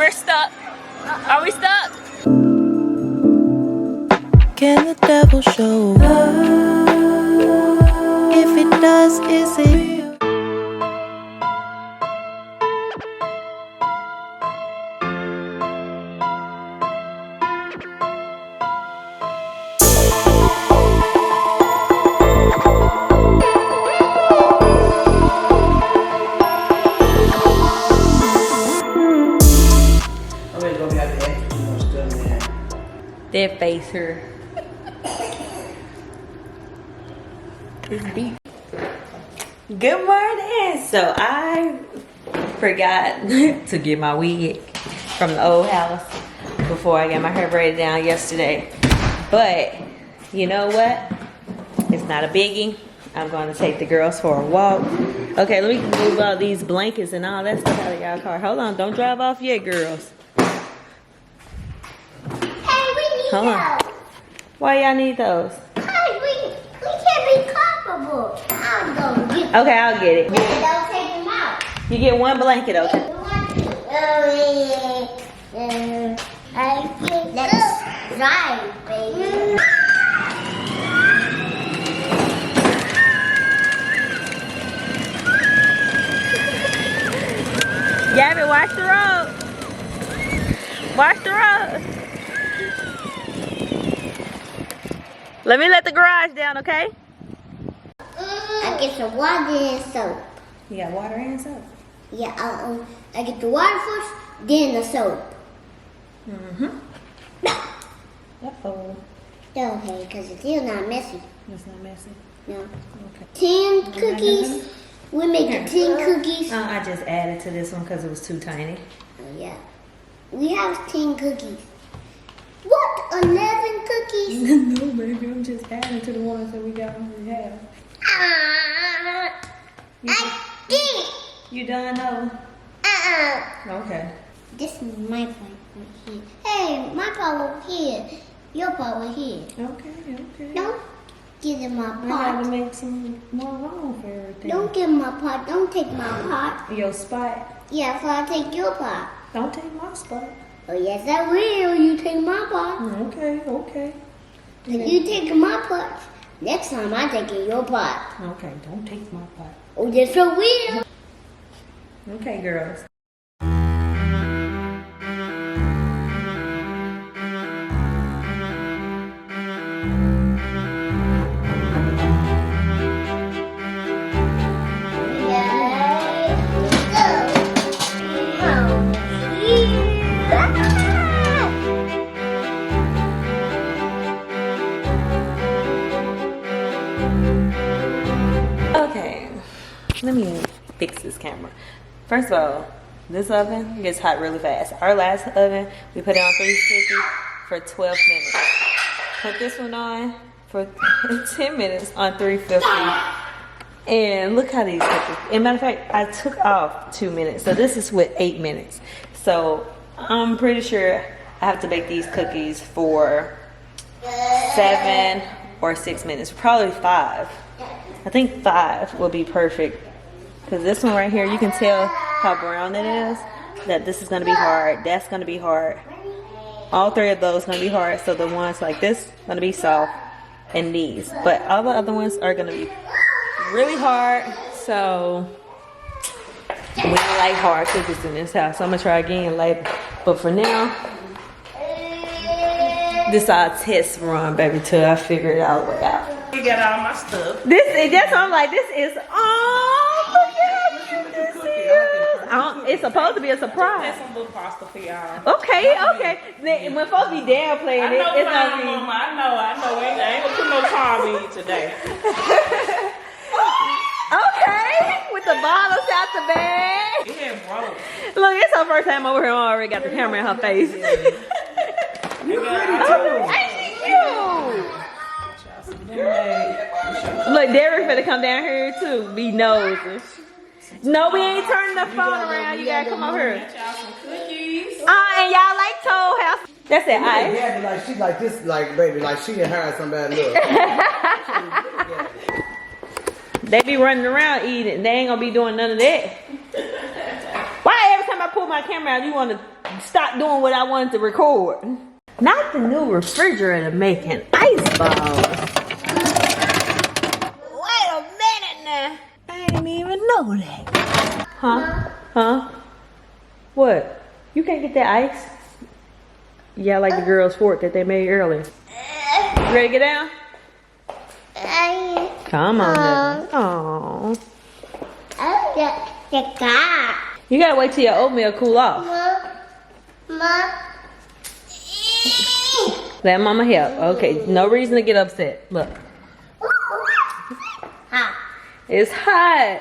we're stuck. Are we stuck? Can the devil show up? If it does, is it real? That face here. It's deep. Good morning. So I forgot to get my wig from the old house before I got my hair braided down yesterday. But you know what? It's not a biggie. I'm going to take the girls for a walk. Okay, let me move all these blankets and all that stuff out of y'all car. Hold on, don't drive off yet, girls. Hold on. Why y'all need those? Because we can't be comfortable. I'll go get them. Okay, I'll get it. Don't take them out. You get one blanket, okay? Let's drive, baby. Gabby, watch the road. Watch the road. Let me let the garage down, okay? I get some water and soap. You got water and soap? Yeah, I get the water first, then the soap. Uh-oh. Okay, because it's still not messy. It's not messy? No. Okay. 10 cookies. We make the 10 cookies. I just added to this one because it was too tiny. Oh, yeah. We have 10 cookies. What? 11 cookies? No, baby, I'm just adding to the ones that we already have. I did. You done, no? Okay. This is my part over here. Hey, my part over here. Your part over here. Okay. Don't get in my I gotta pot. make some more room for everything. Don't get my pot. Don't take my pot. Your spot. Yeah, if I take your pot. Don't take my spot. Oh, yes, I will. You take my pot. Okay. If you take my pot, next time I take your pot. Okay, don't take my pot. Oh, yes, I will. Okay, girls. Okay, let me fix this camera. First of all, this oven gets hot really fast. Our last oven, we put it on 350 for 12 minutes. Put this one on for 10 minutes on 350. And look how these cookies. As a matter of fact, I took off 2 minutes. So this is with 8 minutes. So I'm pretty sure I have to bake these cookies for 7 or 6 minutes. Probably 5. I think 5 will be perfect. Because this one right here, you can tell how brown it is. That this is going to be hard. That's going to be hard. All 3 of those going to be hard. So the ones like this going to be soft. And these. But all the other ones are going to be really hard. So we don't like hard cookies in this house. So I'm going to try again later. But for now, this is our test run, baby, till I figure it all the way out. You got all my stuff. That's what I'm like, this is, oh, look at how cute this is. It's supposed to be a surprise. That's some little pasta for y'all. Okay. When folks be downplaying it, it's not me. Mama, I know. I ain't gonna put no charm in you today. Okay, with the bottles out the bag. Yeah, bro. Look, it's her first time over here. I already got the camera in her face. You got Ain't she cute? Look, Derek finna come down here too. Be nosy. No, we ain't turning the phone around. You gotta come over here. y'all some cookies. And y'all like Toll House. That's it. Yeah, like she like this, like baby, like she didn't hire somebody. Look. They be running around eating. They ain't gonna be doing none of that. Why every time I pull my camera out, you want to stop doing what I wanted to record. Not the new refrigerator making ice balls. Wait a minute now. I didn't even know that. Huh? Huh? What? You can't get that ice? Yeah, like the girl's fort that they made earlier. You ready to get down? Come on, Devin. Aww. You gotta wait till your oatmeal cool off. Let mama help. Okay, no reason to get upset. Look. It's hot.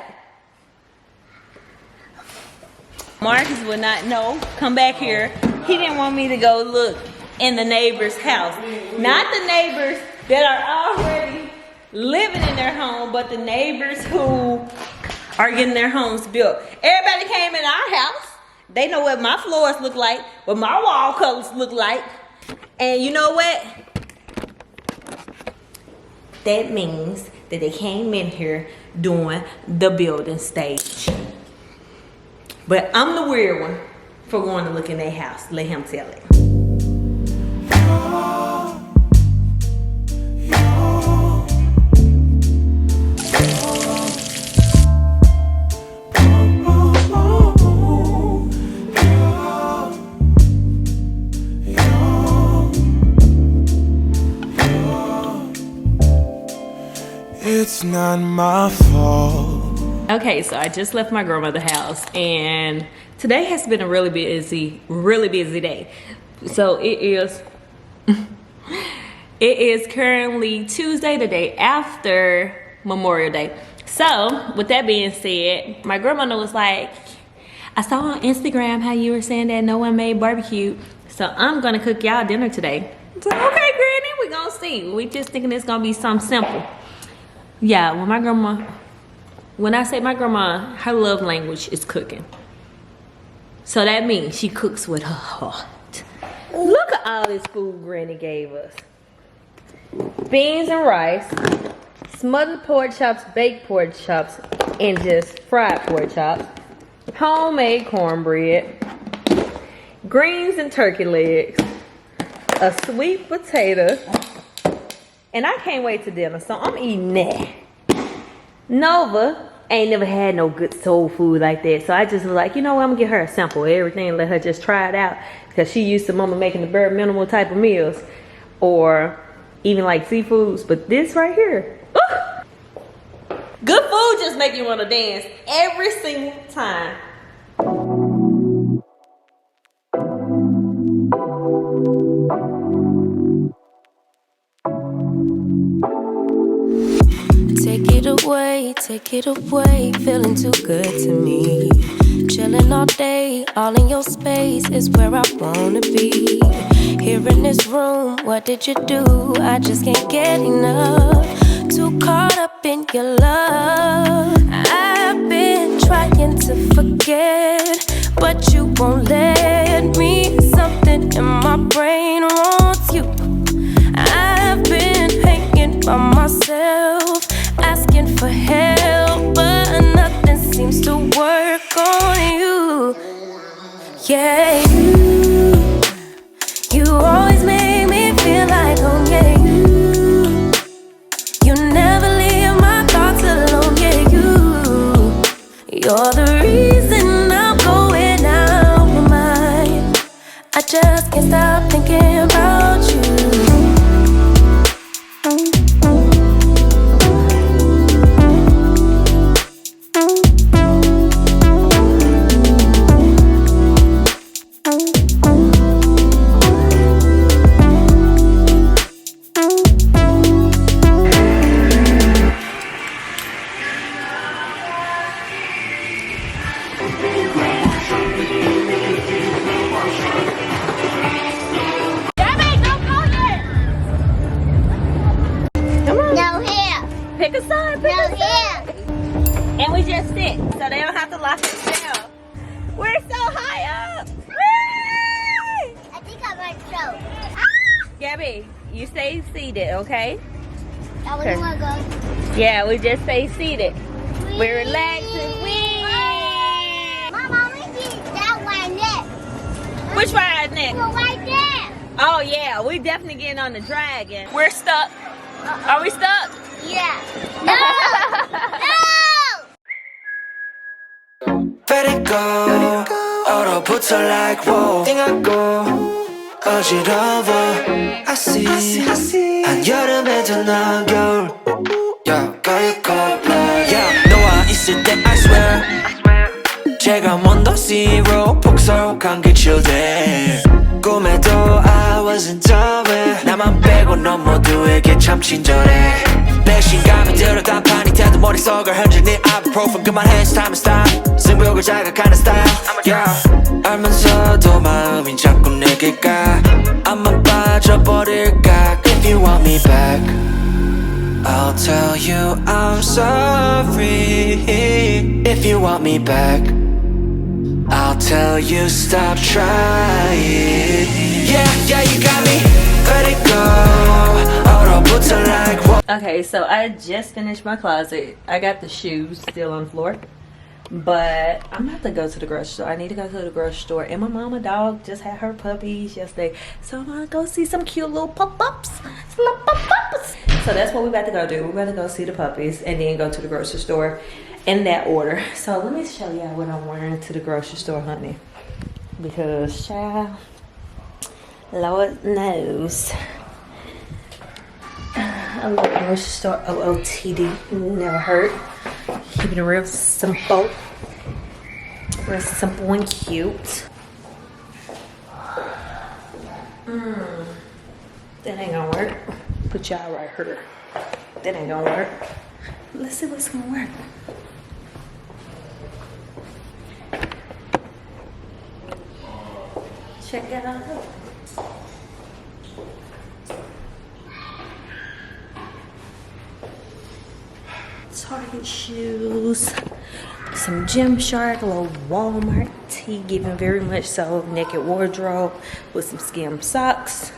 Marcus would not know. Come back here. He didn't want me to go look in the neighbor's house. Not the neighbors that are already living in their home, but the neighbors who are getting their homes built. Everybody came in our house. They know what my floors look like, what my wall colors look like. And you know what? That means that they came in here doing the building stage. But I'm the weird one for going to look in their house. Let him tell it. It's not my fault. Okay, so I just left my grandmother's house, and today has been a really busy day. So it is currently Tuesday, the day after Memorial Day. So with that being said, my grandmother was like, I saw on Instagram how you were saying that no one made barbecue, so I'm gonna cook y'all dinner today. So okay, Granny, we gonna see. We just thinking it's gonna be something simple. Yeah, when I say my grandma, her love language is cooking. So that means she cooks with her heart. Look at all this food Granny gave us. Beans and rice, smothered pork chops, baked pork chops, and just fried pork chops. Homemade cornbread, greens and turkey legs, a sweet potato, and I can't wait to dinner, so I'm eating that. Nova ain't never had no good soul food like that, so I just was like, you know what, I'm gonna get her a sample of everything and let her just try it out, because she used to mama making the bare minimal type of meals, or even like seafoods, but this right here, good food just make you want to dance every single time. Take it away, feeling too good to me. Chilling all day, all in your space is where I wanna be. Here in this room, what did you do? I just can't get enough. Too caught up in your love. I've been trying to forget, but you won't let me. Something in my brain wants you. I've been hanging by myself, asking for help, but nothing seems to work on you. Yeah, you always make me feel like home. Yeah, you never leave my thoughts alone. Yeah, you're the reason I'm going out my mind. I just can't stop thinking about you. And we just sit, so they don't have to lock us down. We're so high up. Whee! I think I might show. Gabby, you stay seated, okay? I wouldn't want to go. Yeah, we just stay seated. We're relaxing. Whee! Mama, we did that one next. Which ride next? Well, right there. Oh yeah, we definitely getting on the dragon. We're stuck. Are we stuck? Yeah. No. No. Let it go. 얼어붙어 like whoa. 띵하고 어지러워. I see. 한여름에도 난 겨울. Yeah, got cold like yeah. 너와 있을 때 I swear. 제가 먼저 zero 폭설한 그 children. 꿈에도 I wasn't dumb. 나만 빼고 넌 모두에게 참 친절해. 배신감이 들어 단판이 돼도 머릿속을 흔들니 ibuprofen 그만해 it's time to stop. 승부욕을 자극하는 style yeah. 알면서도 마음이 자꾸 내게 가. 안만 빠져버릴까. If you want me back I'll tell you I'm sorry. If you want me back I'll tell you stop trying. Yeah, you got me. Let it go. 얼어붙어 like what? Okay, so I just finished my closet. I got the shoes still on the floor, but I'm about to go to the grocery store. I need to go to the grocery store, and my mama dog just had her puppies yesterday, so I'm gonna go see some cute little pop-ups. So that's what we're about to go do. We're about to go see the puppies and then go to the grocery store in that order. So let me show y'all what I'm wearing to the grocery store, honey, because child, Lord knows I love the grocery store. OOTD, never hurt. Keeping it real simple, and cute. That ain't gonna work. Put y'all right here. That ain't gonna work. Let's see what's gonna work. Check it out. Target shoes, some Gymshark, a little Walmart tee, giving very much so naked wardrobe with some skim socks.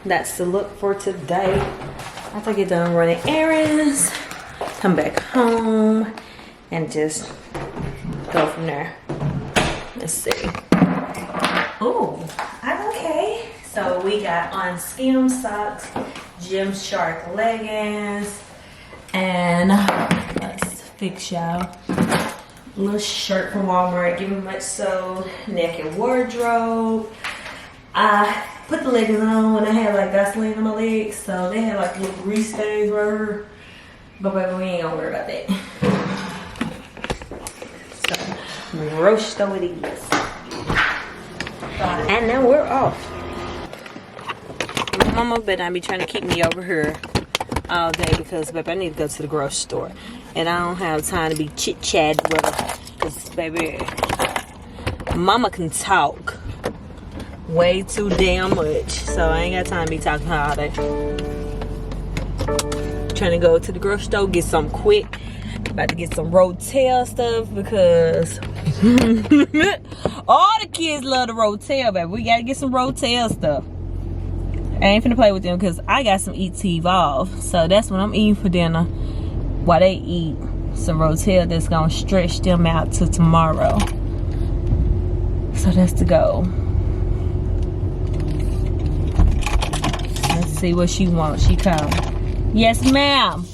That's the look for today. After I get done running errands, come back home and just go from there. Let's see. Oh, okay. So we got on skim socks, Gymshark leggings, and let's fix y'all. Little shirt from Walmart, giving much so naked wardrobe. I put the leggings on when I had like Vaseline on my legs, so they had like little grease stains right here. But baby, we ain't gonna worry about that. So roast over these. And now we're off. My mama better not be trying to keep me over here all day because baby, I need to go to the grocery store. And I don't have time to be chit-chatting with her. Because baby, mama can talk way too damn much. So I ain't got time to be talking to her all day. Trying to go to the grocery store, get something quick. About to get some Rotel stuff because all the kids love the Rotel, baby. We gotta get some Rotel stuff. I ain't finna play with them because I got some ET Evolve. So that's what I'm eating for dinner while they eat some Rotel that's gonna stretch them out to tomorrow. So that's the goal. Let's see what she wants. She come. Yes, ma'am.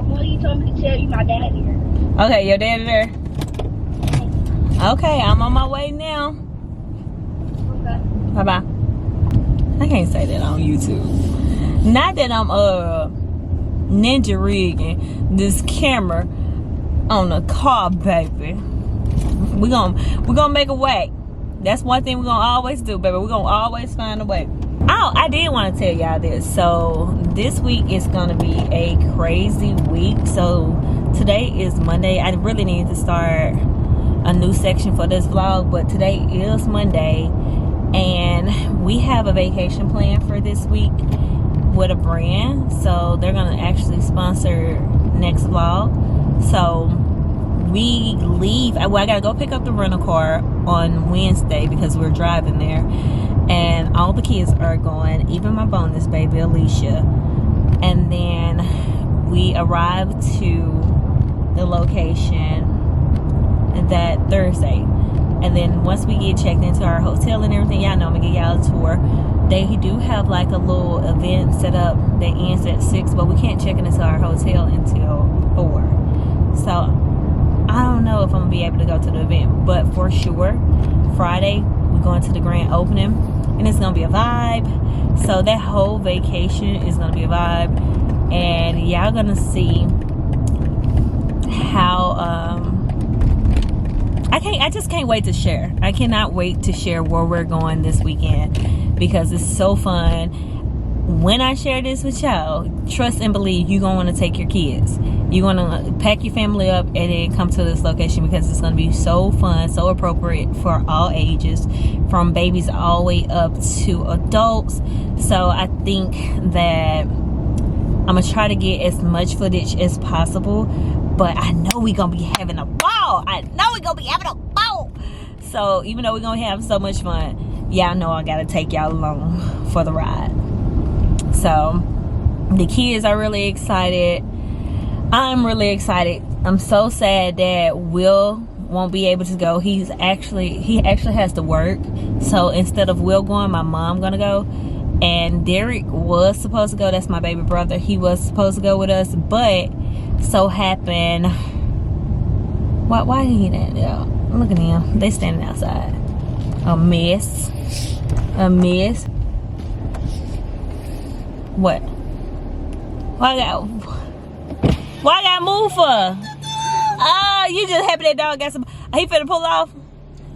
Well, you told me to tell you my dad here. Okay, your daddy there? Okay, I'm on my way now. Okay. Bye-bye. I can't say that on YouTube. Not that I'm ninja rigging this camera on a car, baby. We're gonna make a way. That's one thing we're gonna always do, baby. We're gonna always find a way. Oh, I did want to tell y'all this. So this week is gonna be a crazy week. So today is Monday. I really need to start a new section for this vlog, but today is Monday and we have a vacation plan for this week with a brand. So they're gonna actually sponsor next vlog. So we leave. Well, I gotta go pick up the rental car on Wednesday because we're driving there, and all the kids are going, even my bonus baby Alicia. And then we arrive to the location that Thursday. And then once we get checked into our hotel and everything, y'all know I'm gonna get y'all a tour. They do have like a little event set up that ends at 6, but we can't check into our hotel until 4. So I don't know if I'm gonna be able to go to the event, but for sure Friday we're going to the grand opening and it's gonna be a vibe. So that whole vacation is gonna be a vibe, and y'all gonna see how I just can't wait to share. I cannot wait to share where we're going this weekend because it's so fun. When I share this with y'all, trust and believe you're gonna want to take your kids. You're gonna pack your family up and then come to this location because it's gonna be so fun, so appropriate for all ages, from babies all the way up to adults. So I think that I'm gonna try to get as much footage as possible, but I know we're gonna be having a ball. I know we're gonna be having a ball. So even though we're gonna have so much fun, y'all know I gotta take y'all along for the ride. So the kids are really excited. I'm really excited. I'm so sad that Will won't be able to go. He actually has to work. So instead of Will going, my mom gonna go. And Derek was supposed to go. That's my baby brother. He was supposed to go with us, but so happened. Why he didn't go? Look at him. They standing outside. A mess. A mess. What? Why I got moved for? Oh, you just happy that dog got some. He finna pull off.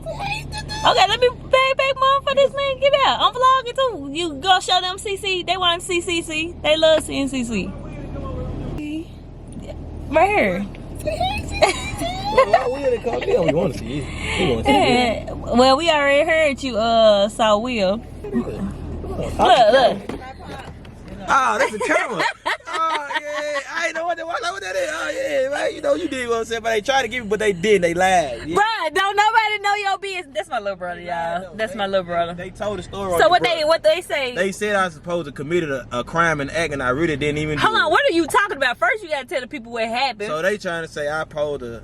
Okay, let me beg mom for this man. Get out. I'm vlogging too. You go show them CC. They want to see CC. They love seeing CC. Right here. We want to see you. Yeah. Well, we already heard you saw Will. Look. Oh, that's the camera. Oh, yeah. I ain't know what that is. Oh, yeah, man. You know, you did what I'm saying, but they tried to give me, but they didn't. They lied. Yeah. Bruh, don't nobody know your business. That's my little brother, y'all. That's my little brother. They told the story. So what they say? They said I was supposed to committed a crime and act, and I really didn't even do Hold on, it. what are you talking about? First, you gotta tell the people what happened. So they trying to say I supposed to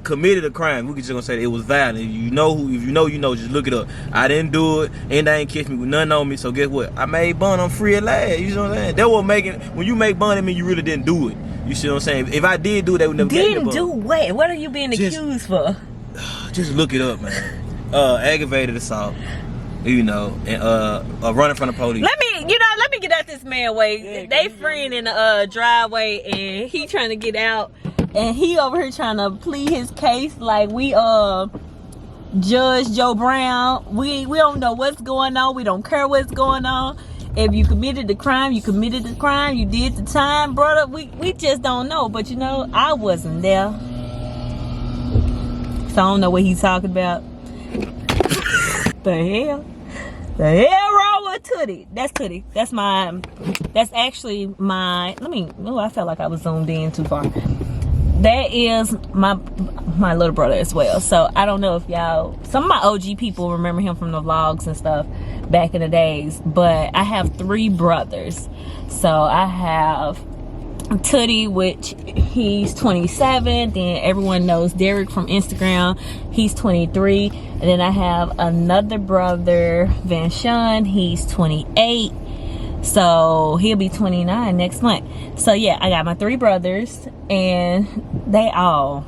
committed a crime. We could just gonna say that it was violent. If you know, you know. Just look it up. I didn't do it, and they ain't catch me with nothing on me. So guess what? I made bond. I'm free at last. You know what I'm saying? That was making. When you make bond, it mean you really didn't do it. You see what I'm saying? If I did do it, they would never get me Didn't do what? What are you being accused for? Just look it up, man. Aggravated assault. You know, and running from the police. Let me get out this man way. Yeah, they friend in the driveway, and he trying to get out, and he over here trying to plead his case like we Judge Joe Brown. We don't know what's going on. We don't care what's going on. If you committed the crime, you committed the crime. You did the time, brother. We just don't know. But you know, I wasn't there, so I don't know what he's talking about. The hell wrong with Tootie? That's Tootie. That's actually my, I felt like I was zoomed in too far. That is my little brother as well. So I don't know if y'all, some of my OG people remember him from the vlogs and stuff back in the days, but I have 3 brothers. So I have Tootie, which he's 27. Then everyone knows Derek from Instagram. He's 23. And then I have another brother, Van Shun. He's 28. So he'll be 29 next month. So yeah, I got my 3 brothers, and they all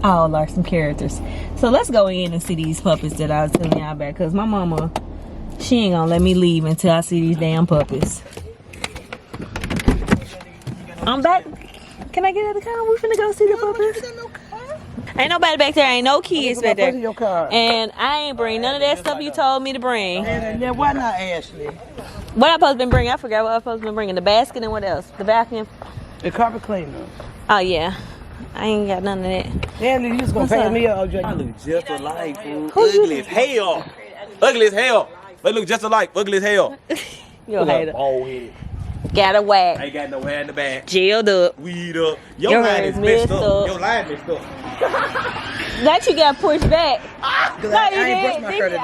are some characters. So let's go in and see these puppies that I was telling y'all about, because my mama, she ain't gonna let me leave until I see these damn puppies. I'm back. Can I get out of the car? We finna go see the puppies. Ain't nobody back there. Ain't no kids back there. And I ain't bring none of that stuff you told me to bring. And why not Ashley? What I supposed to been bringing? I forgot what I supposed to been bringing. The basket and what else? The vacuum. The carpet cleaner. Oh yeah. I ain't got none of that. Ashley, you just gonna pay me up. I look just alike, fool. Ugly as hell. Ugly as hell. They look just alike. Ugly as hell. You a hater. Bald headed. Got a whack. I ain't got no hair in the back. Jailed up. Weed up. Your line is messed up. Your line messed up. That you got pushed back. Cause I ain't brushed my hair today.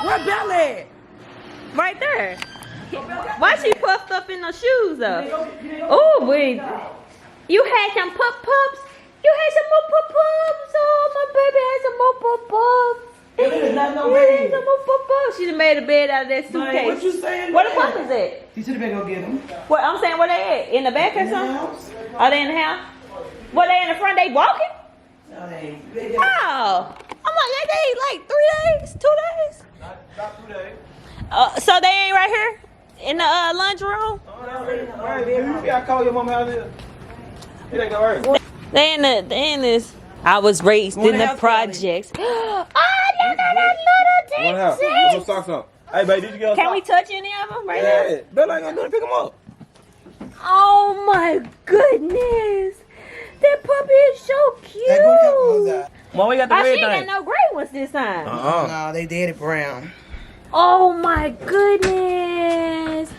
Where Belly? Right there. Why she puffed up in those shoes though? Oh wait. You had some pups. You had some more pups. Oh, my baby had some more pups. It is not no Yeah, bed. some more pups. She done made a bed out of that suitcase. Man, what you saying? Where the puppies at? You should have been go get them. What I'm saying, where they at? In the back or In the something? house. Are they in the house? What, they in the front? They walking? No, they Oh. I'm like, they like 3 days, 2 days. Not 2 days. So they ain't right here in the lunch room? I call your mama out here. It ain't gonna hurt. They in this. I was raised in the projects. Oh, look at that What little house? thing. Put some socks on. Hey, baby, did you get a Can sock? we touch any of them right now? Yeah. Bella ain't gonna do it. Pick them up. Oh my goodness. That puppy is so cute. Mom, we got the Oh, red she ain't thing. got no gray ones this time. No, they did it brown. Oh my goodness.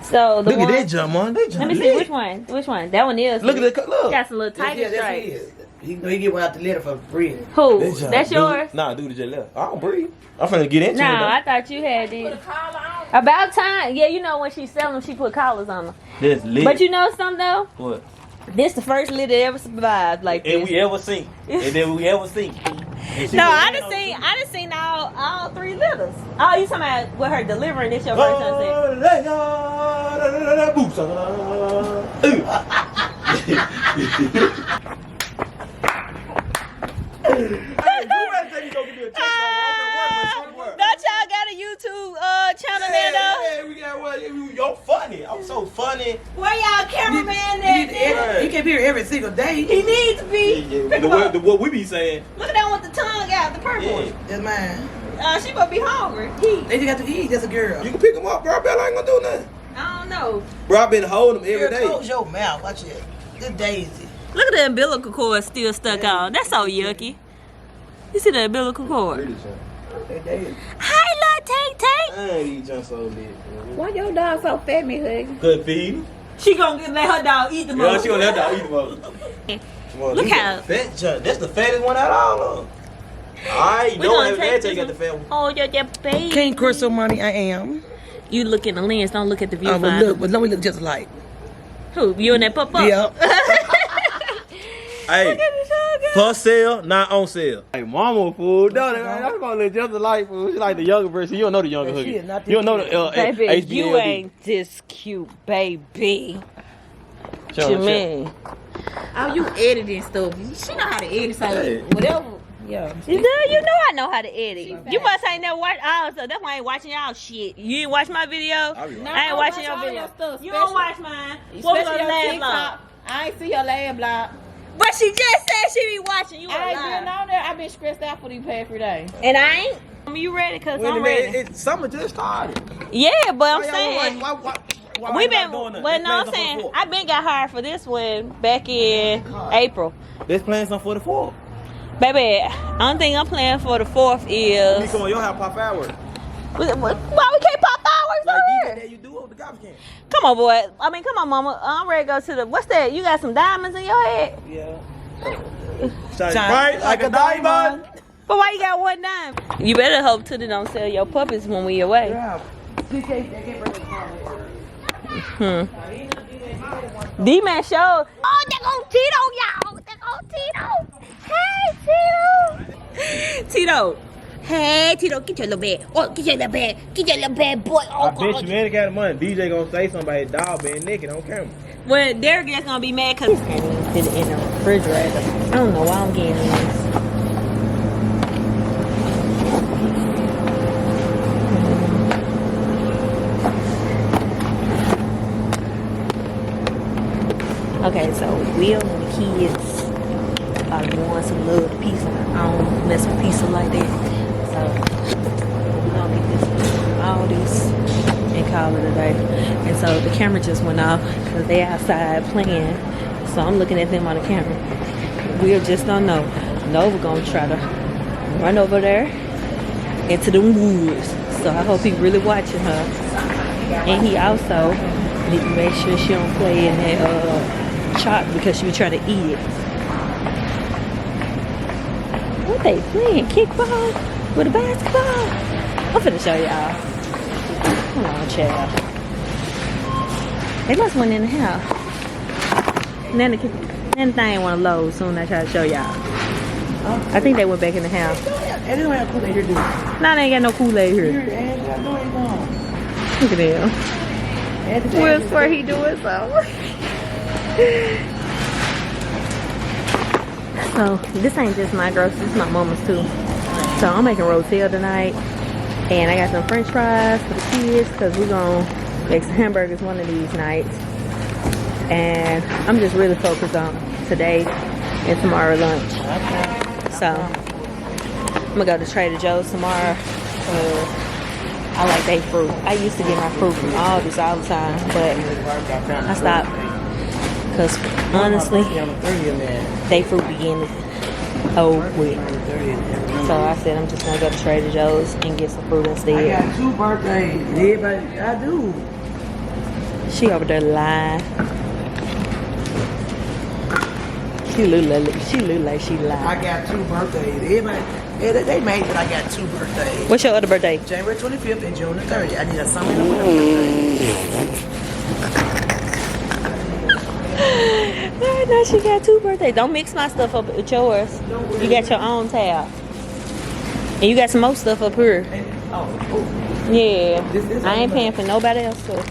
So the Look one, at that jump, man. They jump let me see lit. which one. Which one? That one is. Look at the look. Got some little tiger Yeah, that's stripes. his. He get one out the litter for free. Who? That jump, That's dude. yours? Nah, dude, just left. I don't breathe. I'm finna get into No, it. I thought you had these. About time. Yeah, you know when she sell them, she put collars on them. That's lit. But you know something though? What? This the first litter that ever survived like And this. we ever seen. And then we ever seen. No, I done seen all 3 litters. Oh, you talking about with her delivering this your first time Don't y'all got a YouTube channel there though? Yeah, we got one. You're funny. I'm so funny. Where y'all cameraman He can't be here every single day. He needs to be. What we be saying. Look at that with the tongue out, the purple one. That's mine. She must be hungry. They just got to eat. That's a girl. You can pick them up, bro. Bella ain't gonna do nothing. I don't know. Bro, I've been holding them every Girl, day. close your mouth. Watch it. Good Daisy. Look at the umbilical cord still stuck on. That's so yucky. You see the umbilical cord? Good Daisy. Hi, little Tay Tay. I ain't eat junk so lit. Why your dog so fat, me hug? Good feed. She gonna let her dog eat the Yeah, most. she gonna let that eat them up. Look how. Fat junk. That's the fattest one out of all of them. Alright, you We know gonna every take day this you got the one. fat one. Oh, you're your baby. Can't curse so money. I am. You look in the lens, don't look at the But viewfinder. look, but let me look just alike. Who? You and that pup up? Yeah. Hey, Look at the dog. for sale, not on sale. Hey, mama fool. No, that's gonna look just alike, fool. She like the younger version. You don't know the younger She hoogie. is not You don't know the Baby, HBLD. you ain't this cute, baby. Show What you her, mean? Oh, you editing stuff. She know how to edit, so Hey. whatever. Yeah. You know I know how to edit. You must ain't never watched all stuff. That's why I ain't watching y'all shit. You ain't watch my video? I ain't watching your video. You don't watch mine. What was your last vlog? I ain't see your last block. But she just said she be watching. You I ain't been alive. on there. I've been stressed out for these past 3 days. And I ain't. You ready? Cause I'm ready. Summer just started. Yeah, but I'm Why y'all saying. why We y'all been, doing that? but Let's no, plan I'm something saying for the I been got hired for this one back in April. Let's plan something for the 4th. Baby, only thing I'm planning for the 4th is We come on your house, pop fireworks. why we can't pop fireworks Like over DJ here? that you do with the garbage can. Come on, boy. I mean, come on, mama. I'm ready to go to the. What's that? You got some diamonds in your head? Yeah. Shine bright like a diamond. But why you got 1 dime? You better hope to don't sell your puppies when we away. Yeah. D-Man showed. Oh, there go Tito, y'all. There go Tito. Hey, Tito. Tito. Hey, Tito, get your little bed. Oh, get your little bed. Get your little bed, boy. Oh, I bet you man got the money. DJ gonna say something about his dog being naked on camera. Well, Derek is gonna be mad because can't even fit it in the refrigerator. I don't know why I'm getting this. Okay, so Will and the kids are doing some little pizza. I don't mess with pizza like that. So we're gonna get this all this and call it a day. And so the camera just went off because they outside playing. So I'm looking at them on the camera. Will just don't know. Nova gonna try to run over there into the woods. So I hope he really watching her. And he also need to make sure she don't play in that chalk because she be trying to eat it. What they playing? Kickball with a basketball? I'm finna show y'all. Come on, child. They must went in the house. Then the thing want to load soon. I try to show y'all. I think they went back in the house. And they don't have Kool-Aid here, do they? Nah, they ain't got no Kool-Aid here. Here, and I know they don't. Look at them. And Will swear he doing something. So this ain't just my groceries, this is my mama's too. So I'm making rotel tonight, and I got some French fries for the kids because we're gonna make some hamburgers one of these nights. And I'm just really focused on today and tomorrow lunch. So I'm gonna go to Trader Joe's tomorrow. I like their fruit. I used to get my fruit from Aldi's all the time, but I stopped because honestly, they fruit begin old quick. So I said I'm just gonna go to Trader Joe's and get some fruit instead. I got 2 birthdays. Everybody, I do. She over there lying. She look like she lied. I got 2 birthdays. Everybody, they made it. I got 2 birthdays. What's your other birthday? January 25th and June the 30th. I need a summer birthday. Now she got 2 birthdays. Don't mix my stuff up with yours. You got your own tab. And you got some more stuff up here. Yeah. I ain't paying for nobody else stuff.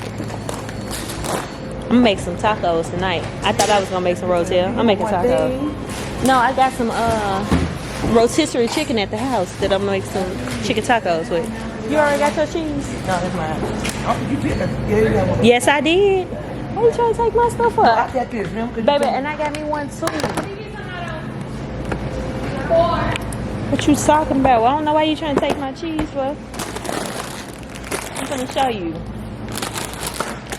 I'm gonna make some tacos tonight. I thought I was gonna make some rotel. I'm making tacos. No, I got some rotisserie chicken at the house that I'm gonna make some chicken tacos with. You already got your cheese? No, that's mine. Oh, you did? Yeah, you got one. Yes, I did. Why you trying to take my stuff I up? got this, man. Baby, and I got me one too. What you talking about? Well, I don't know why you trying to take my cheese for. I'm gonna show you.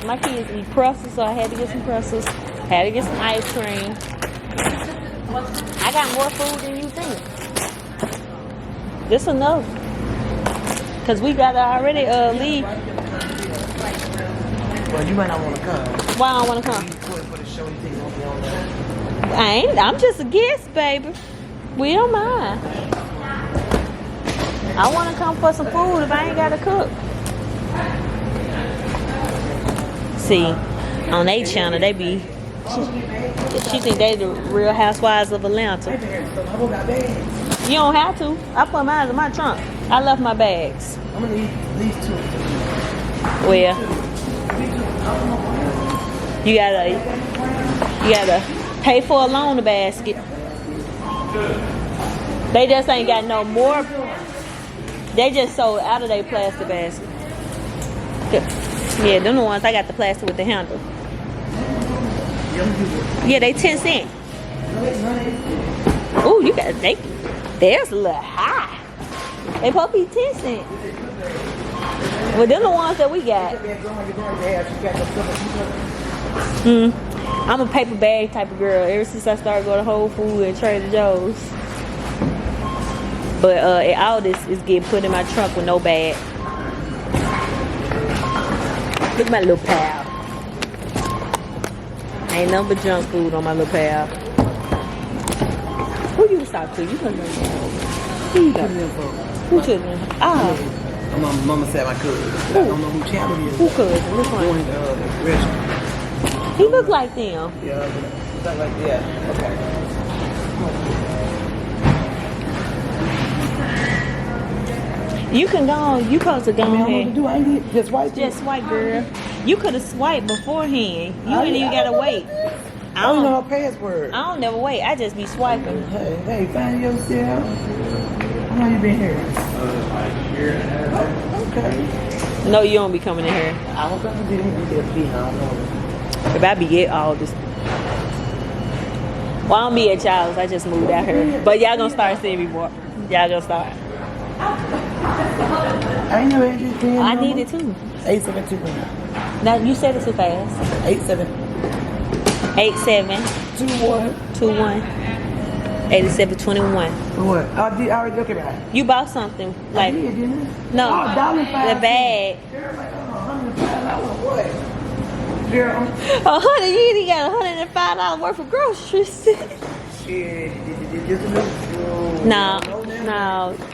My kids eat pretzels, so I had to get some pretzels. Had to get some ice cream. I got more food than you think. This enough. Cause we gotta already leave. Well, you might not want to come. Why I don't wanna come? For the show, you think you won't be on there? I ain't. I'm just a guest, baby. We don't mind. I wanna come for some food if I ain't gotta cook. See, on their channel, they be. She think they the Real Housewives of Atlanta. You don't have to. I put mine in my trunk. I left my bags. I'm gonna eat these 2. Well, you gotta pay for a loaner basket. They just ain't got no more. They just sold out of their plastic basket. Yeah, them the ones I got the plastic with the handle. Yeah, they 10 cents. Ooh, you got there's a little high. They supposed to be 10 cents. Well, them the ones that we got. I'm a paper bag type of girl ever since I started going to Whole Foods and Trader Joe's. But all this is getting put in my trunk with no bag. Look at my little pal. Ain't nothing but junk food on my little pal. Who you talk to? You couldn't know. Who you talking to? Who children? Ah. My mama said my cousin. I don't know who channel he is. Who cousin? Which one? Going to restaurant. He look like them. Yeah, okay. You can go on. You supposed to go ahead. Do I need just white? Just swipe, girl. You could have swiped beforehand. You didn't even gotta wait. I don't know her password. I don't never wait. I just be swiping. Hey, find yourself. How long you been here? Okay. No, you don't be coming in here. I don't come to be there. I don't know. If I be at all this. Well, I don't be at y'all's. I just moved out here. But y'all gonna start seeing me more. Y'all gonna start. I ain't never had this pen. I need it too. 872. Now you said it too fast. 8721 8721. What? I already looked at it. You bought something like I did, didn't I? no $1.05. the bag. What? Girl, $100. You ain't got $105 worth of groceries. No.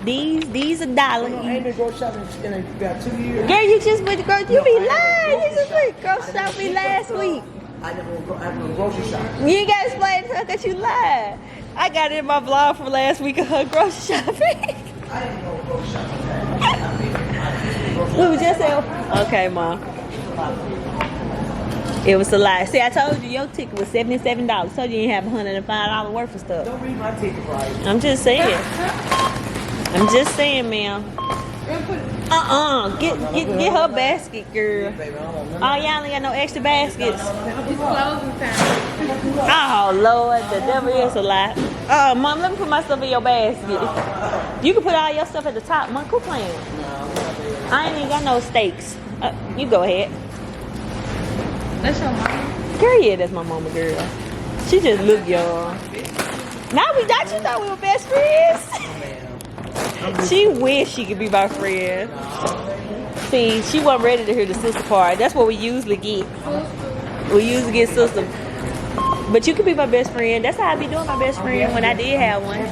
These $1. I ain't been grocery shopping in about 2 years. Girl, you just went to grocery. You be lying. You just went to grocery shopping last week. I didn't go grocery shopping. You ain't gotta explain to her that you lied. I got it in my vlog from last week of her grocery shopping. I didn't go grocery shopping. We were just saying, okay, Mom. It was a lie. See, I told you your ticket was $77. Told you you didn't have $105 worth of stuff. Don't read my ticket right. I'm just saying. I'm just saying, ma'am. Get her basket, girl. Oh, y'all ain't got no extra baskets. Oh, Lord, the devil is a lie. Mom, let me put my stuff in your basket. You can put all your stuff at the top. Mom, quit playing. I ain't even got no steaks. You go ahead. That's your mom. Girl, yeah, that's my mama, girl. She just look young. Now we thought you thought we were best friends. She wished she could be my friend. See, she wasn't ready to hear the sister part. That's what we usually get. We usually get sister. But you could be my best friend. That's how I be doing my best friend when I did have one.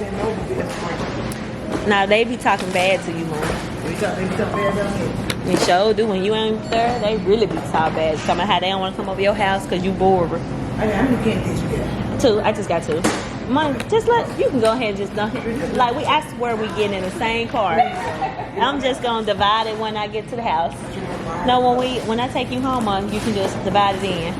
Now they be talking bad to you, Mom. They talk bad down here. They sure do. When you ain't there, they really be talking bad. Talking about how they don't want to come over your house because you bored. How many candy did you get? 2. I just got 2. Mom, just you can go ahead and just don't. Like, I swear we getting in the same car. I'm just going to divide it when I get to the house. No, when I take you home, Mom, you can just divide it in.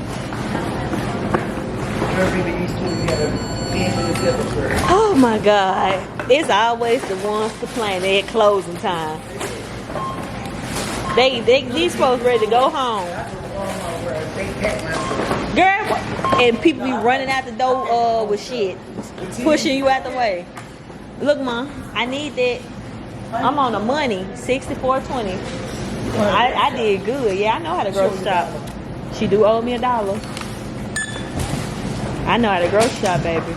Oh, my God. It's always the ones complaining at closing time. These folks ready to go home. Girl, and people be running out the door with shit. Pushing you out the way. Look, Mom, I need that. I'm on the money, $64.20. I did good. Yeah, I know how to grocery shop. She do owe me $1. I know how to grocery shop, baby.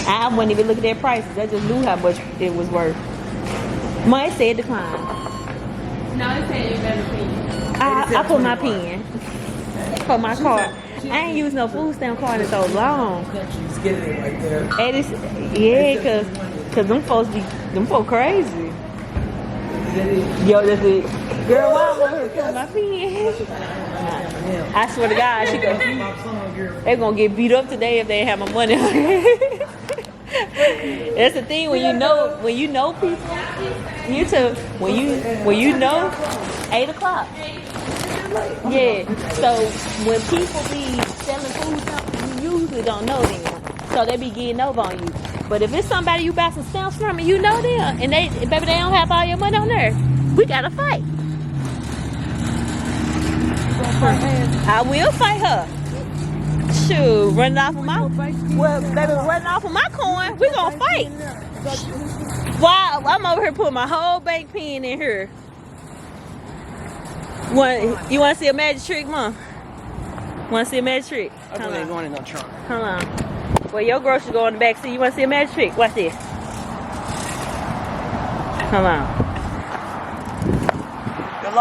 I wouldn't even look at their prices. I just knew how much it was worth. Mom, it said decline. No, it said you better pay. I put my pen for my card. I ain't used no food stamp card in so long. Just get it right there. And it's, yeah, cause them folks crazy. Yo, that's it. Girl, why am I here putting my pen? I swear to God, they gonna get beat up today if they ain't have my money. That's the thing when you know people. You too. When you know, 8 o'clock. Yeah. So when people be selling food, you usually don't know them. So they be getting over on you. But if it's somebody you buy some stamps from and you know them, and they don't have all your money on there, we gotta fight. I will fight her. Shoot, running off of running off of my coin, we gonna fight. Wow, I'm over here putting my whole bank pen in here. You want to see a magic trick, Mom? Want to see a magic trick? I don't ain't going in no trunk. Hold on. Well, your groceries go in the back seat. You want to see a magic trick? Watch this. Hold on. Your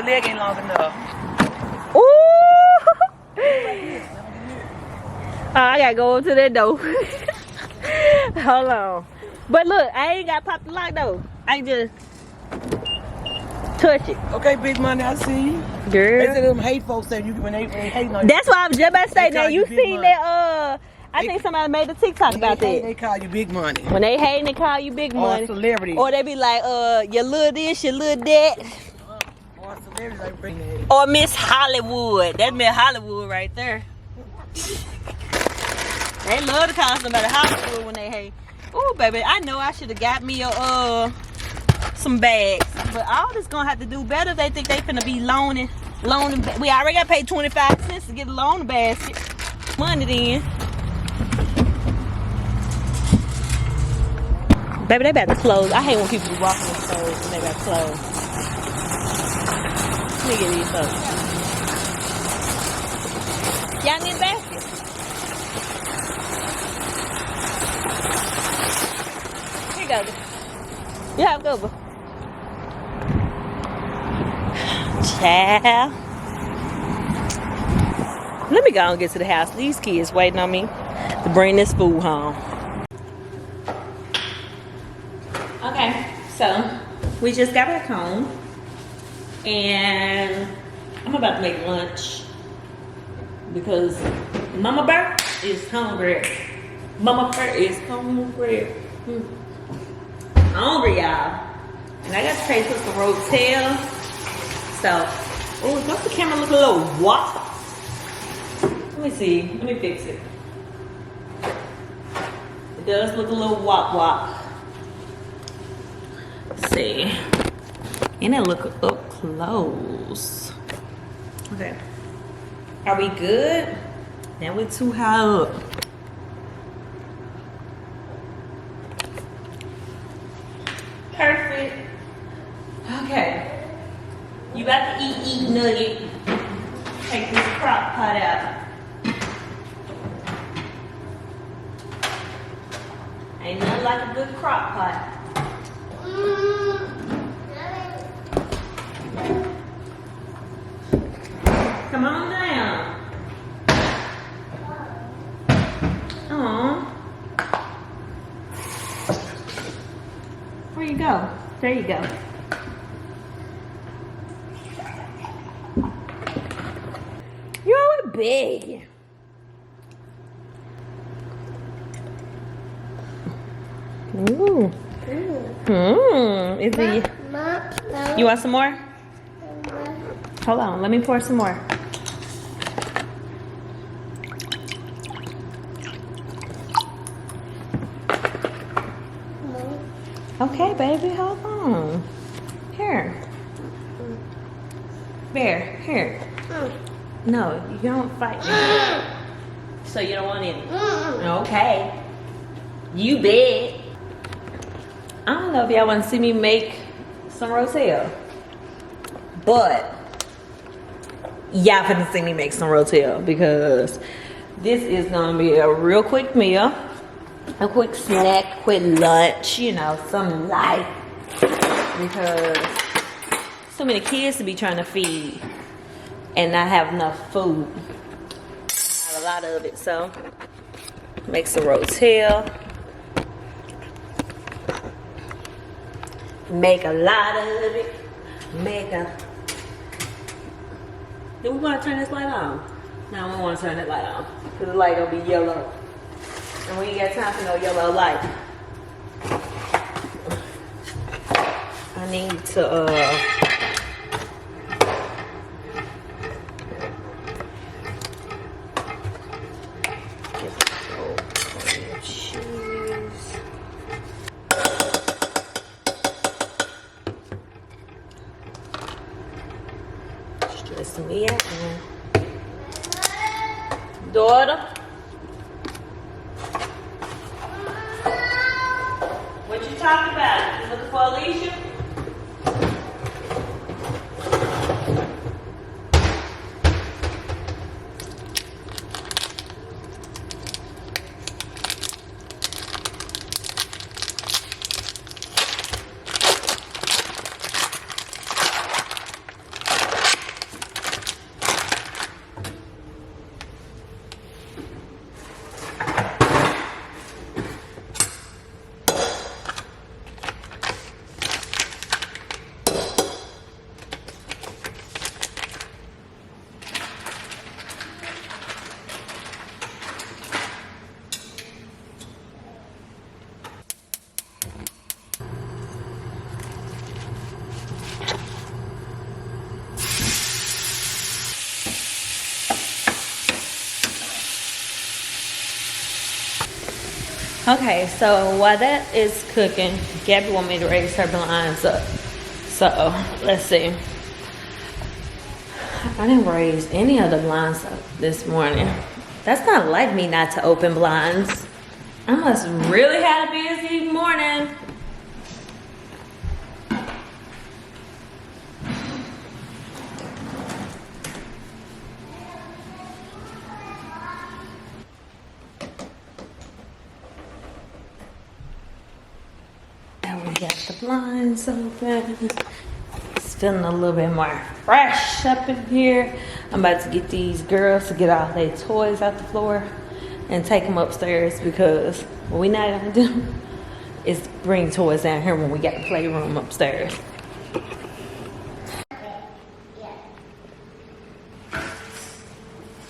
leg ain't long enough. Ooh! I gotta go over to that door. Hold on. But look, I ain't gotta pop the lock though. I just touch it. Okay, big money, I see you. Girl. They say them hate folks say you when they hating on you. That's why I was just about to say. They Now call you you big seen money. that? I think somebody made a TikTok about They that. call you big money. When they hating, they call you big money. Or celebrity. Or they be like, you little this, you little that. Or celebrities like bring that. Or Miss Hollywood. That's Miss Hollywood right there. They love to call somebody Hollywood when they hate. Ooh, baby, I know I should have got me some bags. But all this gonna have to do better if they think they finna be loaning. We already got paid 25 cents to get a loan basket. Money then. Baby, they about to close. I hate when people be walking in stores when they about to close. Let me get these folks. Y'all need a basket? Here you go. You have a good one. Child. Let me go and get to the house. These kids waiting on me to bring this food home. Okay, so we just got back home and I'm about to make lunch because Mama Bear is hungry. Mama Bear is hungry. Hungry, y'all. And I got to take some rotel. So, oh, don't the camera look a little wop? Let me see. Let me fix it. It does look a little wop. Let's see. And it look up close. Okay. Are we good? Now we're too high up. Perfect. Okay. You got the eat nugget. Take this crock pot out. Ain't nothing like a good crock pot. Come on down. Aww. Where you go? There you go. You're always big. Ooh. Is it? You want some more? Hold on, let me pour some more. Okay, baby, hold on. Here. Bear, here. No, you don't fight me. So you don't want any? Okay. You big. I don't know if y'all want to see me make some rotel, but y'all finna see me make some rotel because this is gonna be a real quick meal, a quick snack, quick lunch, you know, some light, because so many kids to be trying to feed and not have enough food. Not a lot of it, so make some rotel. Make a lot of it. Do we want to turn this light on? No, we want to turn that light on. Because the light gonna be yellow. And we ain't got time for no yellow light. I need to me out, man. Daughter, what you talking about? You looking for Alicia? Okay, so while that is cooking, Gabby want me to raise her blinds up. So, let's see. I didn't raise any of the blinds up this morning. That's not like me not to open blinds. I must really had a busy morning. Got the blinds open. It's feeling a little bit more fresh up in here. I'm about to get these girls to get all their toys out the floor and take them upstairs, because what we not gonna do is bring toys down here when we got the playroom upstairs.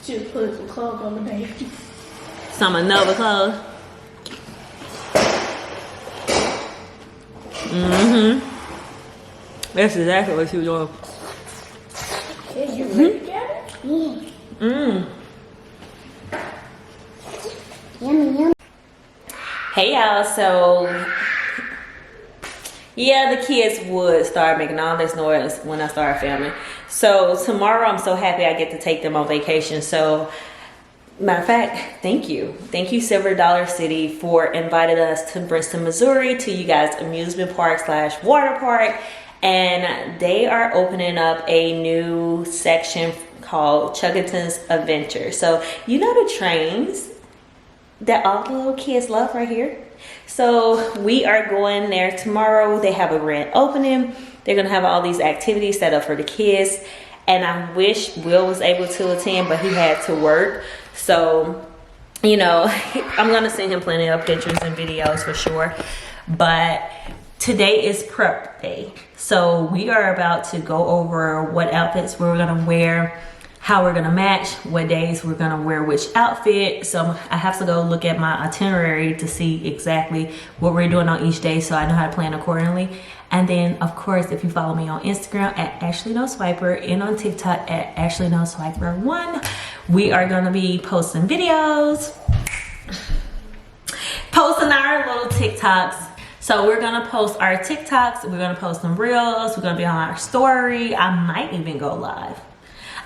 To put put some clothes on the baby. Some Nova clothes. That's exactly what she was doing. Did you really get it? Yeah. Yummy, yummy. Hey y'all, so yeah, the kids would start making all this noise when I started filming. So tomorrow I'm so happy I get to take them on vacation. So matter of fact, thank you Silver Dollar City for inviting us to Princeton, Missouri, to you guys amusement park / water park. And they are opening up a new section called Chuggington's Adventure. So you know the trains that all the little kids love right here. So we are going there tomorrow. They have a grand opening. They're gonna have all these activities set up for the kids. And I wish Will was able to attend, but he had to work. So, you know, I'm gonna send him plenty of pictures and videos for sure. But today is prep day. So we are about to go over what outfits we're gonna wear, how we're gonna match, what days we're gonna wear which outfit. So I have to go look at my itinerary to see exactly what we're doing on each day so I know how to plan accordingly. And then of course, if you follow me on Instagram at Ashleynoswiper and on TikTok at Ashleynoswiper1, we are gonna be posting videos, posting our little TikToks. So we're gonna post our TikToks, we're gonna post some reels, we're gonna be on our story. I might even go live.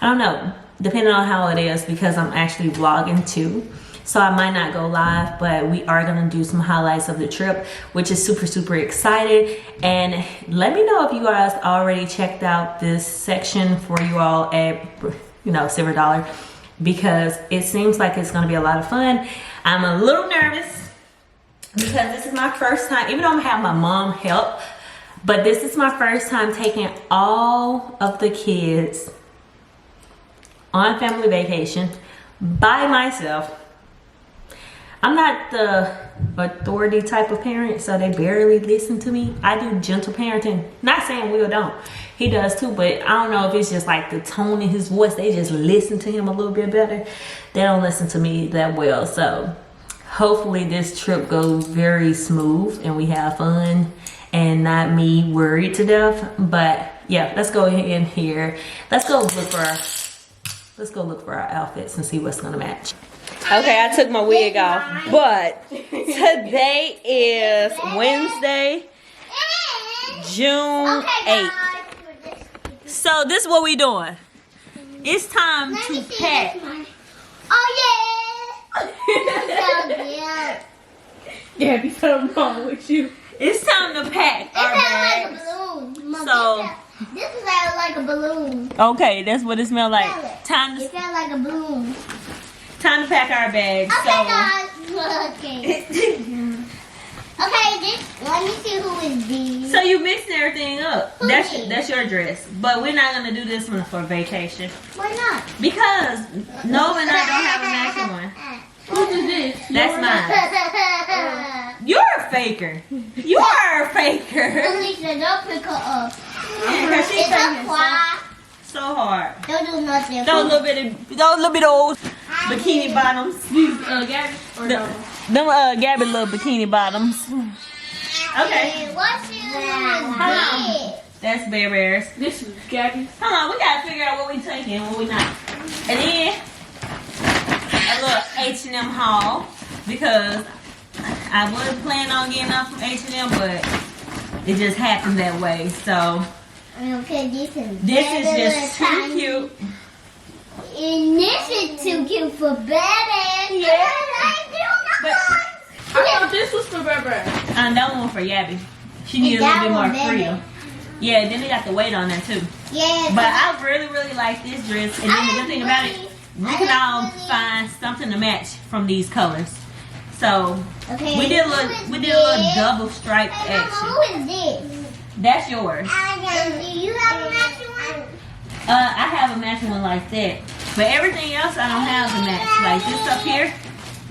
I don't know, depending on how it is, because I'm actually vlogging too. So I might not go live, but we are gonna do some highlights of the trip, which is super excited. And let me know if you guys already checked out this section for you all at, you know, Silver Dollar, because it seems like it's gonna be a lot of fun. I'm a little nervous because this is my first time, even though I'm gonna have my mom help, but this is my first time taking all of the kids on family vacation by myself. I'm not the authority type of parent, so they barely listen to me. I do gentle parenting. Not saying Will don't. He does too, but I don't know if it's just like the tone in his voice. They just listen to him a little bit better. They don't listen to me that well. So hopefully this trip goes very smooth and we have fun and not me worried to death. But yeah, let's go in here. Let's go look for our outfits and see what's gonna match. Okay, I took my wig off, but today is Wednesday, June 8th. So this is what we doing. It's time to pack. Oh yeah! Gabby, something wrong with you. It's time to pack our bags. So this is like a balloon. okay, that's what it smells like. It Time sounds like a balloon. to pack our bags. Okay, guys. Okay. Okay, let me see who is these. So you mixing everything up. Who's these? That's your dress. But we're not gonna do this one for vacation. Why not? Because Nova and I don't have a matching one. Who's this? That's mine. You're a faker. You are a faker. Alicia, don't pick her up. Because she's It's a fly. so hard. Don't do nothing. Those little bit of old bikini bottoms. Gabby or no? Them Gabby little bikini bottoms. Okay. What's Hold on. That's Bear Bears. This is Gabby. Hold on, we gotta figure out what we taking and what we not. And then a little H&M haul, because I was planning on getting up from H&M, but it just happened that way. So Okay, this this is just too cute. And this is too cute for badass. Yeah. But I thought this was for Barbara. that one for Yabby. She needs a that little bit one, more baby. freedom. Yeah, then they got the weight on there too. Yeah. But I really like this dress. And then the good thing about it, we can all find something to match from these colors. So Okay. we did a little double stripe Hey, Mama, action. who is this? That's yours. Do you have a matching one? I have a matching one like that. But everything else I don't have to match. Like this up here.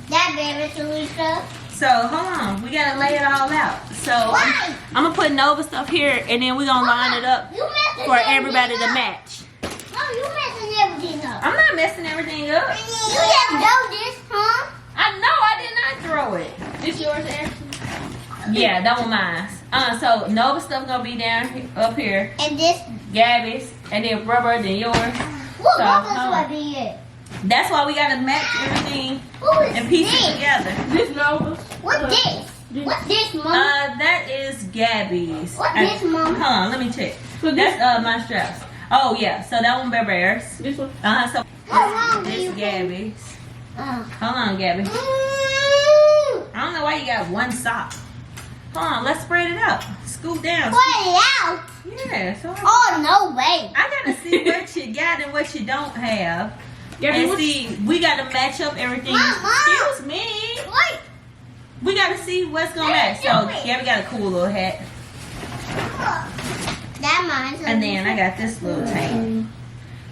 That baby Teresa. So hold on. We gotta lay it all out. So Why? I'm gonna put Nova stuff here and then we're gonna line it up You messing for everything everybody to up. match. No, you messing everything up. I'm not messing everything up. You just know this, huh? I know I did not throw it. This yours, Ashley? Yeah, that one mine. So Nova stuff gonna be down up here. And this. Gabby's, and then rubber, then yours. What So, rubber's would be it? That's why we gotta match everything Who is and piece this? it together. This Nova's. What's this? What's this, Mom? That is Gabby's. What's this, Mom? Hold on, let me check. So That's my straps. Oh yeah, so that one Bear's. This one. So How long do this you Gabby's. Oh. Hold on, Gabby. I don't know why you got one sock. Hold on, let's spread it out. Scoop down. Put it out. Yeah, so Oh, no way. I gotta see what you got and what you don't have. Gabby, And what- see, we gotta match up everything. Mama. Excuse me. Wait. We gotta see what's gonna match. So, yeah, we got a cool little hat. That mine's And then I got this little tank.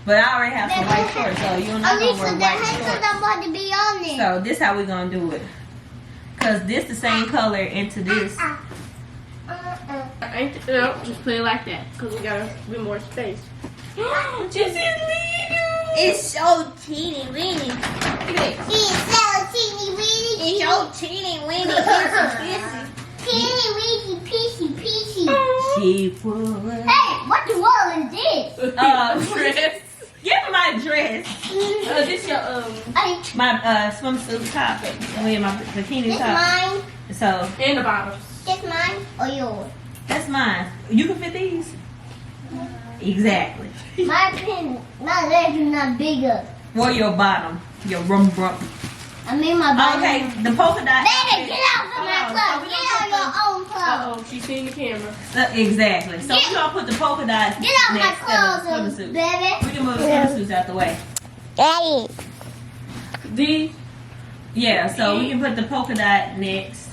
But I already have some white shorts, so you're not gonna wear Alicia, the white handles shorts. are about to be on there. So, this how we gonna do it. Cause this the same color into this. No, just put it like that. Because we got a bit more space. This is legal. It's so teeny weeny. Look at this. It's so teeny weeny. It's so teeny weeny. Teeny weeny, peachy, peachy. She would. Hey, what the world is this? Dress. Give me my dress. This your, My swimsuit top. Oh yeah, my bikini This top. mine? So and the bottoms. This mine or yours? that's mine. You can fit these. Exactly. My legs are not bigger. Or your bottom. Your rum. I mean my bottom. Okay, the polka dot. Baby, get out from my club. Get out your own club. Uh-oh, she's seeing the camera. Exactly. So Get- we're gonna put the polka dots Get out my next to the clothes, swimsuit. baby. We can move the swimsuits out the way. Daddy. These. Yeah, so we can put the polka dot next.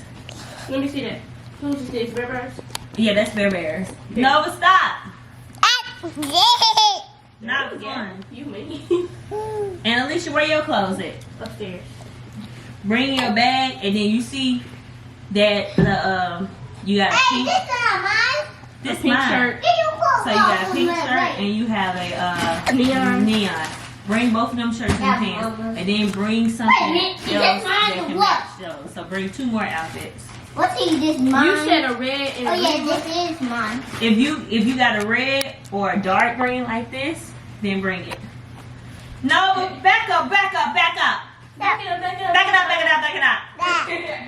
Let me see that. Who's this? Bear's? Yeah, that's Bear's. No, but stop. Yeah. Not fun. You, me. And Alicia, where your clothes at? Upstairs. Bring your bag, and then you see that the you got a Hey, pink. this is not mine. This Pink mine. shirt. Did you put So you got a on pink my shirt leg? and you have a Neon. Bring both of them shirts and Yeah, pants, Mama. and then bring something Wait a minute, is else this mine that or can what? match those. So bring 2 more outfits. What's this mine? You said a red and Oh a yeah, blue. this is mine. If you got a red or a dark green like this, then bring it. No, back up. Back it up, back it up. Back it up. Back it up. Back it up. Back it up.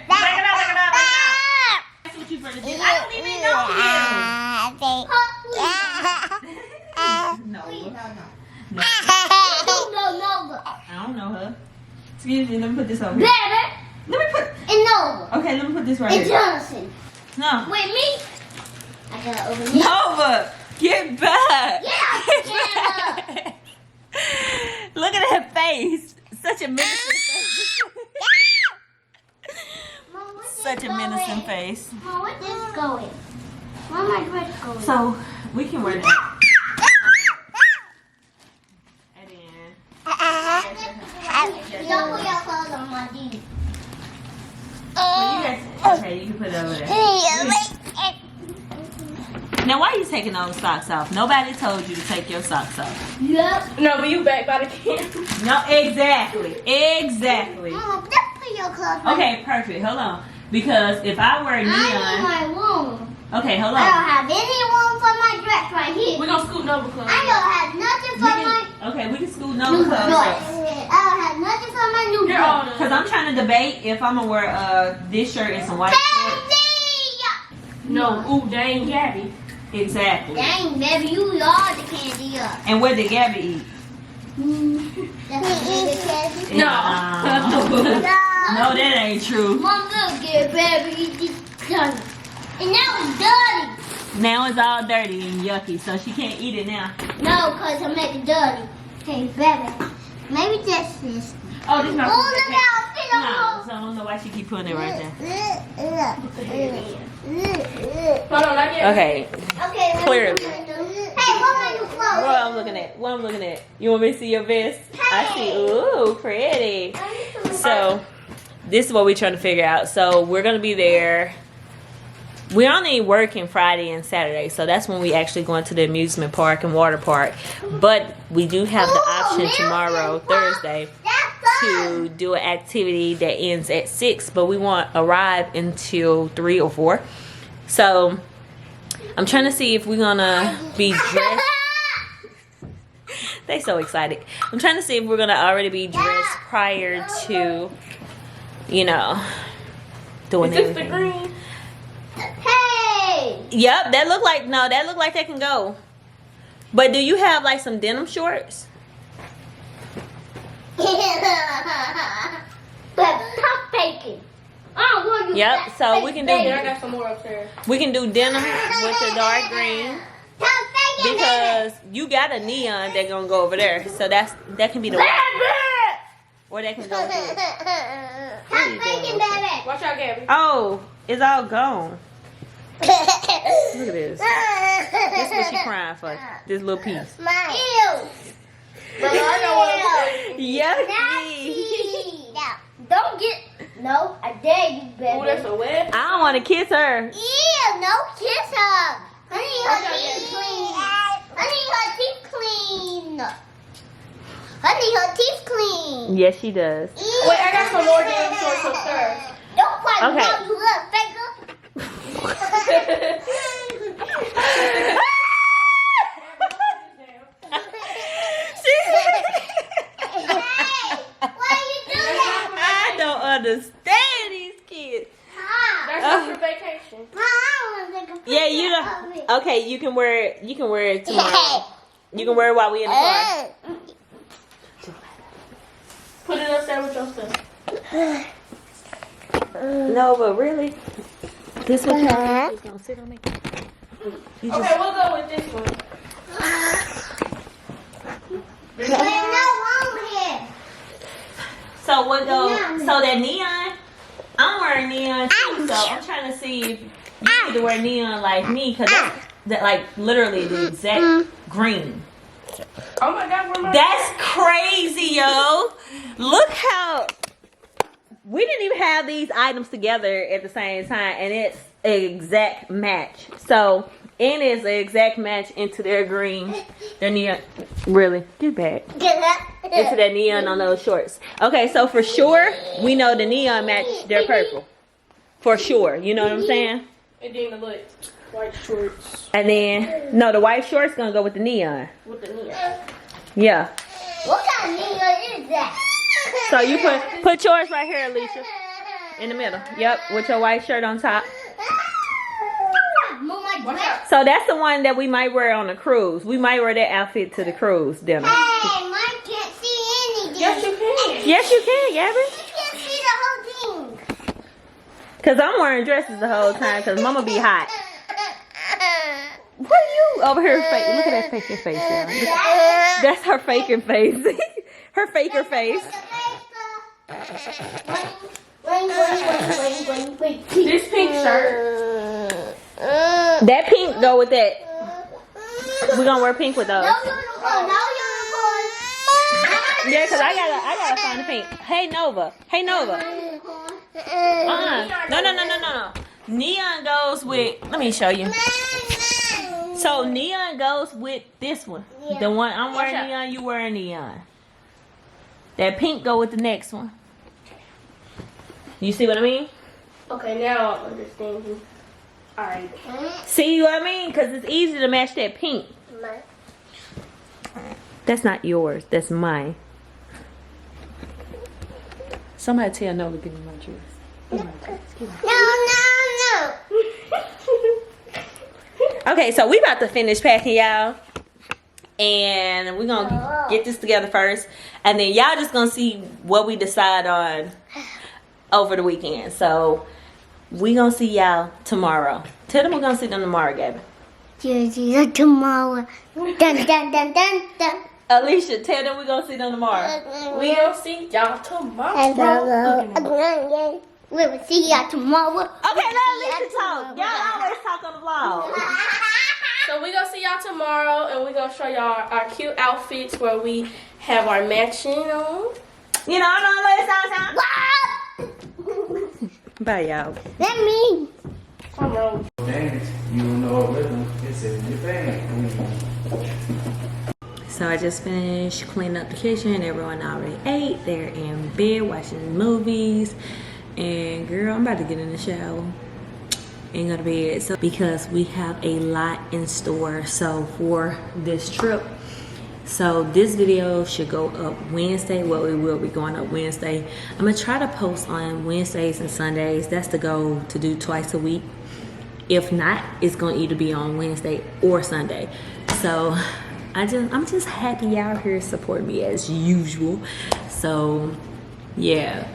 Back it up. That's what you better do. I don't even know you. No. No. No. I don't know her. Excuse me, let me put this over Baby, here. Let me put. and Nova. Okay, let me put this right And here. Jonathan. No. With me. I gotta open it. Nova, get back. Get out the camera. Look at her face. Such a menacing face. Mom, where's this Such a going? menacing face. Mom, where's this going? Where my dress going? So we can wear that. And then Don't put your clothes on my D. well, you guys, okay, you can put it over there. Now why are you taking those socks off? Nobody told you to take your socks off. Yep. No, but you back by the camera. No, exactly. Mom, just put your clothes on. Okay, perfect. Hold on. Because if I wear I need neon, my room. okay, hold I on. don't have any room for my dress right here. We're gonna scoot Nova clothes. I don't have nothing for my We can scoot new no dress. clothes. I don't have nothing for my new You're all dress. Cause I'm trying to debate if I'm gonna wear this shirt and some white shorts. Candy! No, ooh, dang Gabby. Exactly. Dang, baby, you are the candy up. And what did Gabby eat? That's the biggest candy. No. No, that ain't true. Mom, look at baby, it's done. And now it's dirty. Now it's all dirty and yucky, so she can't eat it now. No, because I make it dirty. Hey, baby, maybe that's this. Oh, this is not. Oh, look how it No, so I don't know why she keep putting it right there. Hold on, not yet. Okay, Okay, let me Clearly. Hey, what my new clothes? what I'm looking at? What I'm looking at? You want me to see your vest? I see. Ooh, pretty. So this is what we're trying to figure out. So we're gonna be there we're only working Friday and Saturday, so that's when we actually going to the amusement park and water park. But we do have the option tomorrow, Thursday, to do an activity that ends at 6, but we won't arrive until 3 or 4. So I'm trying to see if we're gonna be dressed. They so excited. I'm trying to see if we're gonna already be dressed prior to, you know, doing Is this the everything. green? Hey! Yep, that look like that can go. But do you have like some denim shorts? But stop faking. I don't want you Yep, to so fake we can do- Yeah, I faking. got some more upstairs. We can do denim with the dark green Stop faking, because you got a neon that gonna go over there. So that can be the one. Or that can go with it. Stop faking, baby. Watch out, Gabby. Oh, it's all gone. Look at this. This is what she crying for. This little piece. Ew. Bro, I know what I'm Yucky. Nasty. Now, don't get. No, I dare you, baby. Ooh, that's a web. I don't want to kiss her. Ew, no kiss her. Honey, her teeth clean. Honey, her teeth clean. Honey, her teeth clean. Yes, she does. Ew. Wait, I got some more denim shorts upstairs. Don't fight Okay. me, you little faker. Hey, why you do that? I don't understand these kids. That's just for vacation. Mom, I want to take a picture Yeah, you of it. know. Okay, you can wear it. You can wear it tomorrow. You can wear it while we in the car. Put it upstairs with your stuff. No, but really, this one is gonna sit on me. You just, Okay, we'll go with this one. There's no room here. so what go? So that neon, I'm wearing neon too. So I'm trying to see if you need to wear neon like me, cause that like literally the exact green. Oh my God, where my... That's crazy, yo. Look how we didn't even have these items together at the same time, and it's an exact match. So, and it's an exact match into their green, their neon. Really, get back into that neon on those shorts. Okay, so for sure, we know the neon match their purple. For sure, you know what I'm saying? And then the little white shorts And then no, the white shorts gonna go with the neon. with the neon. Yeah. What kind of neon is that? So you put yours right here, Alicia, in the middle. Yep, with your white shirt on top. Move my Watch dress. out. So that's the one that we might wear on the cruise. We might wear that outfit to the cruise dinner. Hey, mine can't see anything. Yes, you can. Yes, you can, Gabby. You can't see the whole thing. Cause I'm wearing dresses the whole time. Cause Mama be hot. What are you over here faking? Look at that faking face, y'all. That's her faking face. Her faker face. This pink shirt. That pink go with that. We're gonna wear pink with those. No unicorn. No unicorn. Yeah, cause I gotta find the pink. Hey Nova. Hey Nova. No. Neon goes with. Let me show you. So neon goes with this one. The one I'm wearing Watch out. neon, you wearing neon. That pink go with the next one. You see what I mean? Okay, now I understand you. Alright. See what I mean? Cause it's easy to match that pink. That's not yours. That's mine. Somebody tell Nova to give me my dress. Give me my dress. Give me my No. Okay, so we about to finish packing, y'all. And we're gonna get this together first. And then y'all just gonna see what we decide on over the weekend. So we gonna see y'all tomorrow. Tell them we're gonna see them tomorrow, Gabby. Tomorrow. Dun dun dun dun dun. Alicia, tell them we're gonna see them tomorrow. We'll see y'all tomorrow. We will see y'all tomorrow. Okay, let Alicia talk. Y'all always talk on the vlog. So we're gonna see y'all tomorrow, and we're gonna show y'all our cute outfits where we have our matching on. You know, I don't know, let it sound. Bye, y'all. Let me. I'm wrong. So I just finished cleaning up the kitchen. Everyone already ate. They're in bed watching movies. And girl, I'm about to get in the shower and go to bed. So because we have a lot in store so for this trip. So this video should go up Wednesday. Well, it will be going up Wednesday. I'm gonna try to post on Wednesdays and Sundays. That's the goal, to do twice a week. If not, it's gonna either be on Wednesday or Sunday. So I'm just happy y'all here support me as usual. So yeah,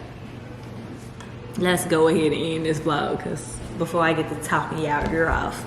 let's go ahead and end this vlog, because before I get to talking y'all ear off.